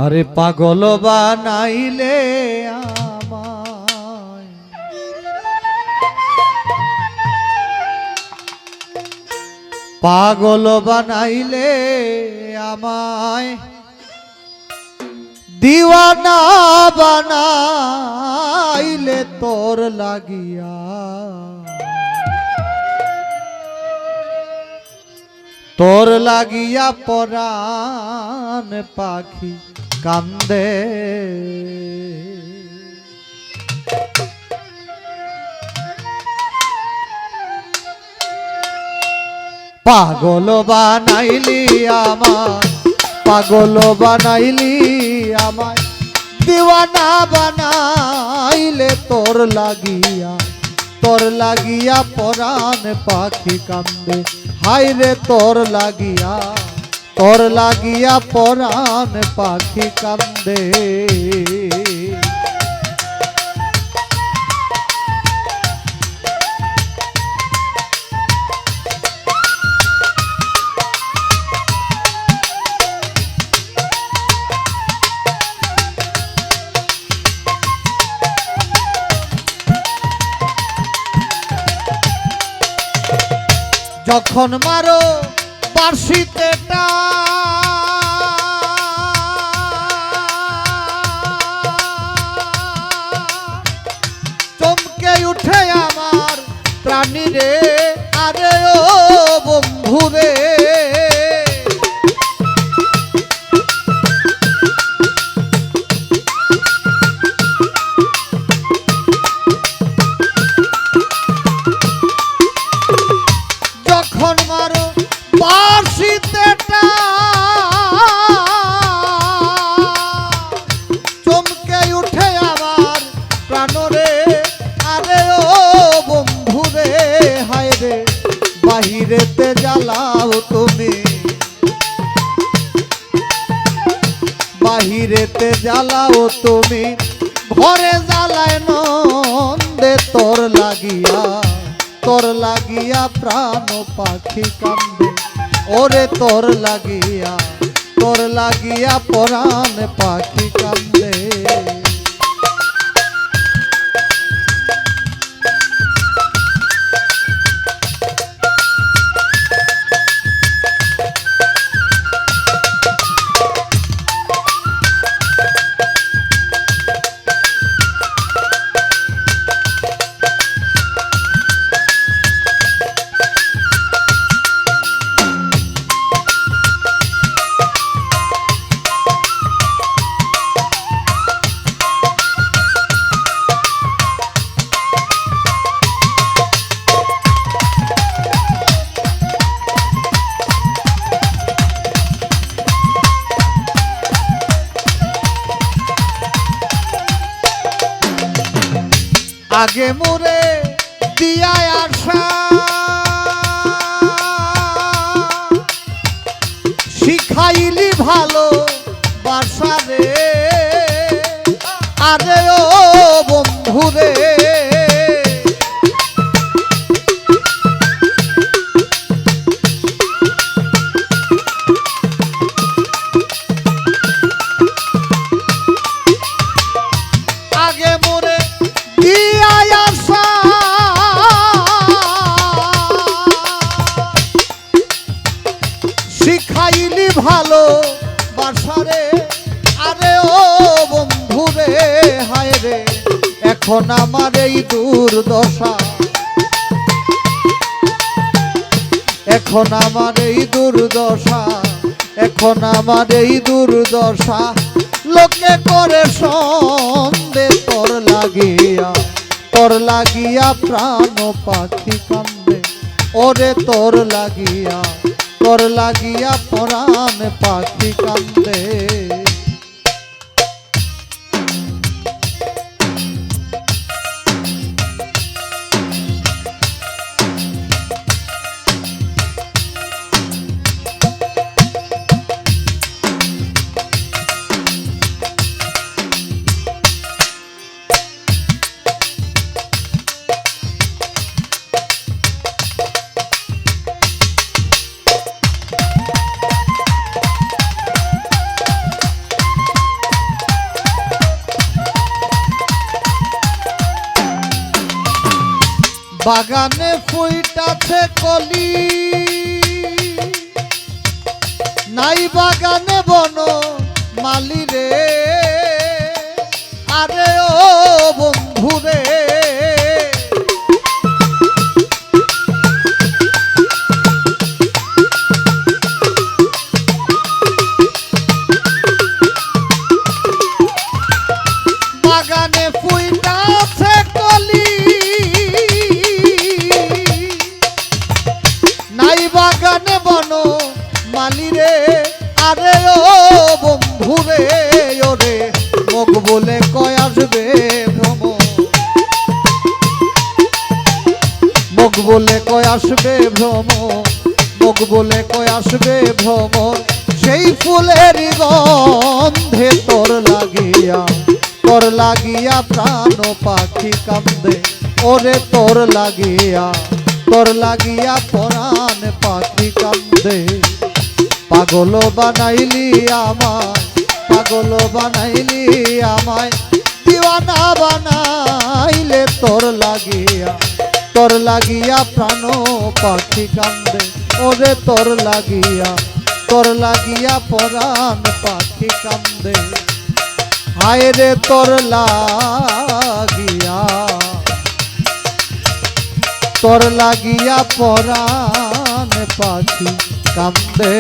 আরে পাগল বানাইলে আমায়, পাগল বানাইলে আমায়, দিওয়ানা বানাইলে তোর লাগিয়া, তোর লাগিয়া পরাণ পাখি কান্দে। পাগল বানাইলি আমায়, পাগল বানাইলি আমায়, দিওয়ানা বানাইলে তোর লাগিয়া, তোর লাগিয়া পরাণ পাখি কান্দে। হায় রে তোর লাগিয়া, তোর লাগিয়া পরাণ পাখি কান্দে। যখন মারো বার্ষিতে চমকে উঠে আমার প্রাণী রে, আরে ও বন্ধু রে। যখন মারো বার্ষিতে চমকে উঠে আমার প্রাণ রে, আরে ও বন্ধু রে। হায় রে বাহিরেতে জ্বালাও তুমি, বাহিরেতে জ্বালাও তুমি, ঘরে জ্বালায় নন্দে তোর লাগিয়া, তোর লাগিয়া প্রাণ পাখি কান্দে। ওরে তোর লাগিয়া, তোর লাগিয়া পরাণ পাখি কান্দে। আগে মোরে দিয়া আশা শিখাইলি ভালো বাসা রে, আরে ও বন্ধু রে। আগে মোরে দিয়া আশা শিখাইলি ভালো বাসারে, আরে ও বন্ধু রে। হায় রে এখন আমার এই দুর্দশা, এখন আমার এই দুর্দশা, এখন আমার এই দুর্দশা, লোকে করে সন্দেহ তোর লাগিয়া, তোর লাগিয়া প্রাণ পাখি কান্দে। ওরে তোর লাগিয়া, তোর লাগিয়া পরাণ পাখি কান্দে। বাগানে ফুইটাছে কলি, নাই বাগানে বন মালি রে, আরে ও বন্ধু রে। বাগানে ফুইটাছে কলি, নাই বাগানে বন মালি রে, আরে ও বন্ধু রে। ওরে মুখ বলে কয় আসবে ভ্রমর, মুখ বলে কয় আসবে ভ্রমর, মুখ বলে কয় আসবে ভ্রমর। সেই ফুলের গন্ধে তোর লাগিয়া প্রাণ পাখি কান্দে, ওরে তোর লাগিয়া পরাণ পাখি কান্দে। পাগল বানাইলি আমায়, পাগল বানাইলি আমায়, দিওয়ানা বানাইলে তোর লাগিয়া প্রাণ পাখি কান্দে, ওরে তোর লাগিয়া পরাণ পাখি কান্দে। হায় রে তোর লাগিয়া পরাণ পাখি কান্দে।